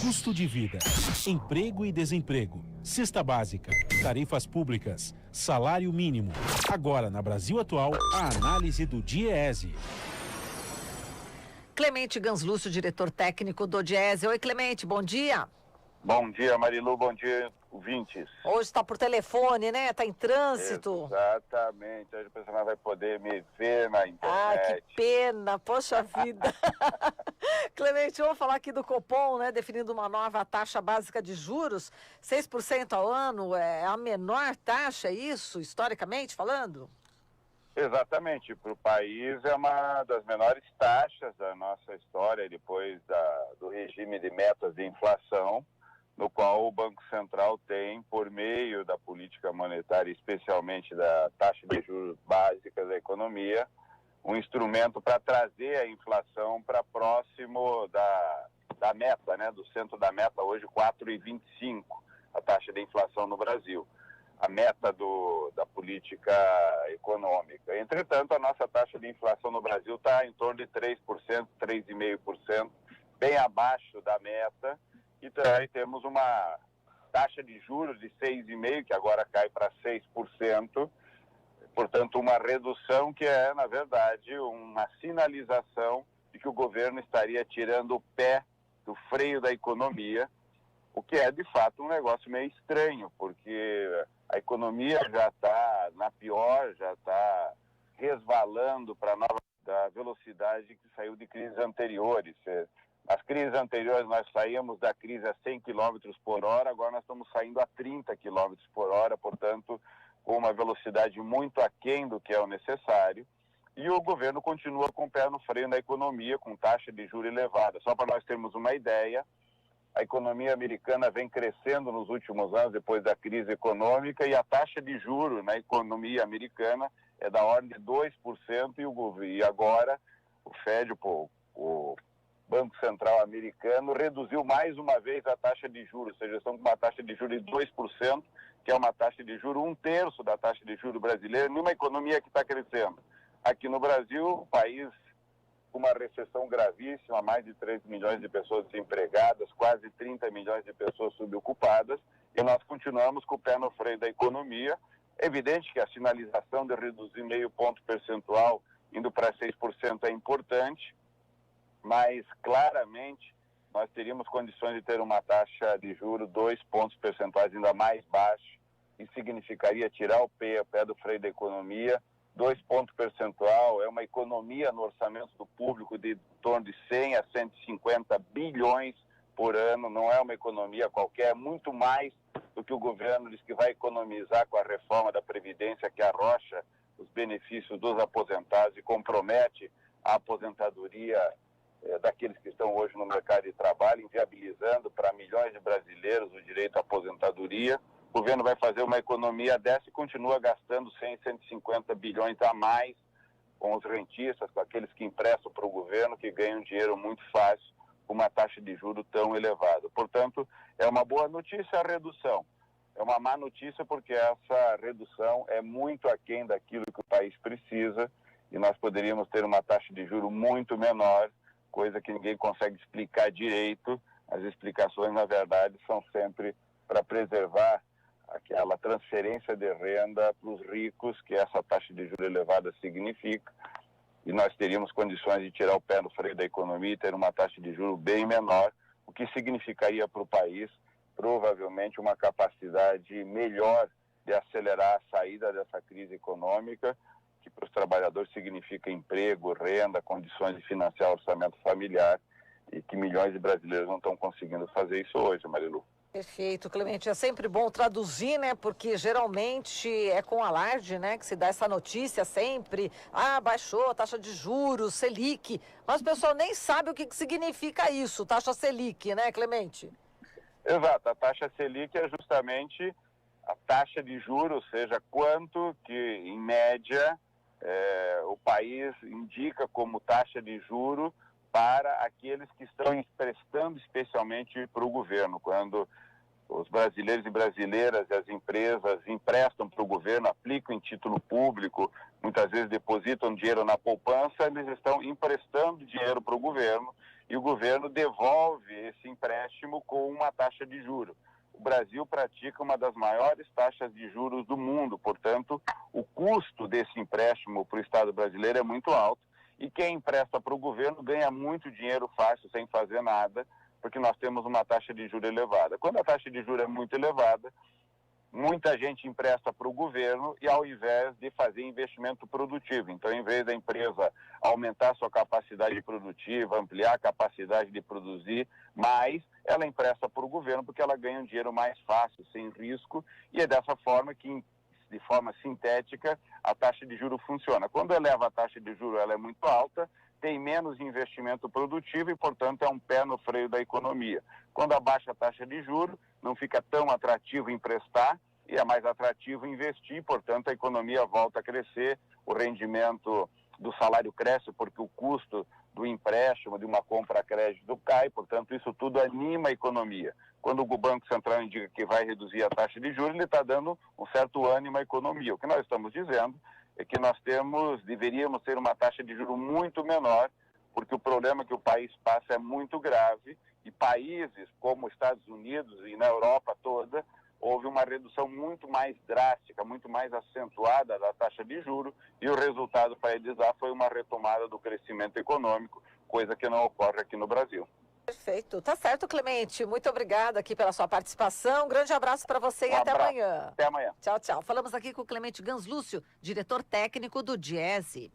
Custo de vida, emprego e desemprego, cesta básica, tarifas públicas, salário mínimo. Agora, na Brasil Atual, a análise do DIEESE. Clemente Ganslúcio, diretor técnico do DIEESE. Oi, Clemente, bom dia. Bom dia, Marilu, bom dia, ouvintes. Hoje está por telefone, né? Está em trânsito. Exatamente, hoje o pessoal vai poder me ver na internet. Ah, que pena, poxa vida. Clemente, vamos falar aqui do Copom, né? Definindo uma nova taxa básica de juros, 6% ao ano, é a menor taxa, é isso, historicamente falando? Exatamente, para o país é uma das menores taxas da nossa história, depois do regime de metas de inflação, no qual o Banco Central tem, por meio da política monetária, especialmente da taxa de juros básica da economia, um instrumento para trazer a inflação para próximo da meta, né, do centro da meta, hoje 4,25, a taxa de inflação no Brasil, a meta da política econômica. Entretanto, a nossa taxa de inflação no Brasil está em torno de 3%, 3,5%, bem abaixo da meta, e também temos uma taxa de juros de 6,5%, que agora cai para 6%, portanto, uma redução que é, na verdade, uma sinalização de que o governo estaria tirando o pé do freio da economia, o que é, de fato, um negócio meio estranho, porque a economia já está na pior, já está resvalando para a nova da velocidade que saiu de crises anteriores. Nas crises anteriores nós saímos da crise a 100 km por hora, agora nós estamos saindo a 30 km por hora, portanto, com uma velocidade muito aquém do que é o necessário, e o governo continua com o pé no freio da economia, com taxa de juros elevada. Só para nós termos uma ideia, a economia americana vem crescendo nos últimos anos, depois da crise econômica, e a taxa de juros na economia americana é da ordem de 2%, e agora o Fed, o Banco Central americano, reduziu mais uma vez a taxa de juros, ou seja, estão com uma taxa de juros de 2%, que é uma taxa de juros 1/3 da taxa de juros brasileira, numa economia que está crescendo. Aqui no Brasil, o país com uma recessão gravíssima, mais de 3 milhões de pessoas desempregadas, quase 30 milhões de pessoas subocupadas, e nós continuamos com o pé no freio da economia. É evidente que a sinalização de reduzir meio ponto percentual, indo para 6%, é importante, mas claramente nós teríamos condições de ter uma taxa de juros 2 pontos percentuais ainda mais baixa, e significaria tirar o pé do freio da economia. 2 pontos percentual é uma economia no orçamento do público de em torno de 100 a 150 bilhões por ano, não é uma economia qualquer, é muito mais do que o governo diz que vai economizar com a reforma da Previdência, que arrocha os benefícios dos aposentados e compromete a aposentadoria daqueles que estão hoje no mercado de trabalho, inviabilizando para milhões de brasileiros o direito à aposentadoria. O governo vai fazer uma economia dessa e continua gastando 100, 150 bilhões a mais com os rentistas, com aqueles que emprestam para o governo, que ganham dinheiro muito fácil com uma taxa de juros tão elevada. Portanto, é uma boa notícia a redução. É uma má notícia porque essa redução é muito aquém daquilo que o país precisa, e nós poderíamos ter uma taxa de juros muito menor, coisa que ninguém consegue explicar direito. As explicações, na verdade, são sempre para preservar aquela transferência de renda para os ricos, que essa taxa de juros elevada significa, e nós teríamos condições de tirar o pé no freio da economia e ter uma taxa de juros bem menor, o que significaria para o país, provavelmente, uma capacidade melhor de acelerar a saída dessa crise econômica, que para os trabalhadores significa emprego, renda, condições de financiar o orçamento familiar, e que milhões de brasileiros não estão conseguindo fazer isso hoje, Marilu. Perfeito, Clemente. É sempre bom traduzir, né? Porque geralmente é com alarde, né? Que se dá essa notícia sempre. Ah, baixou a taxa de juros, Selic. Mas o pessoal nem sabe o que significa isso, taxa Selic, né, Clemente? Exato. A taxa Selic é justamente a taxa de juros, ou seja, quanto que, em média, o país indica como taxa de juro para aqueles que estão emprestando especialmente para o governo. Quando os brasileiros e brasileiras e as empresas emprestam para o governo, aplicam em título público, muitas vezes depositam dinheiro na poupança, eles estão emprestando dinheiro para o governo, e o governo devolve esse empréstimo com uma taxa de juros. O Brasil pratica uma das maiores taxas de juros do mundo, portanto, o custo desse empréstimo para o Estado brasileiro é muito alto e quem empresta para o governo ganha muito dinheiro fácil, sem fazer nada, porque nós temos uma taxa de juros elevada. Quando a taxa de juros é muito elevada, muita gente empresta para o governo e ao invés de fazer investimento produtivo. Então, em vez da empresa aumentar sua capacidade produtiva, ampliar a capacidade de produzir mais, ela empresta para o governo porque ela ganha um dinheiro mais fácil, sem risco, e é dessa forma que, de forma sintética, a taxa de juros funciona. Quando eleva a taxa de juros, ela é muito alta, tem menos investimento produtivo e, portanto, é um pé no freio da economia. Quando abaixa a taxa de juros, não fica tão atrativo emprestar e é mais atrativo investir, portanto, a economia volta a crescer, o rendimento do salário cresce porque o custo do empréstimo, de uma compra a crédito cai, portanto, isso tudo anima a economia. Quando o Banco Central indica que vai reduzir a taxa de juros, ele está dando um certo ânimo à economia. O que nós estamos dizendo é que deveríamos ter uma taxa de juros muito menor, porque o problema que o país passa é muito grave e países como os Estados Unidos e na Europa toda, houve uma redução muito mais drástica, muito mais acentuada da taxa de juros e o resultado para eles lá foi uma retomada do crescimento econômico, coisa que não ocorre aqui no Brasil. Perfeito. Tá certo, Clemente. Muito obrigada aqui pela sua participação. Um grande abraço para você e até amanhã. Até amanhã. Tchau, tchau. Falamos aqui com o Clemente Ganslúcio, diretor técnico do Diese.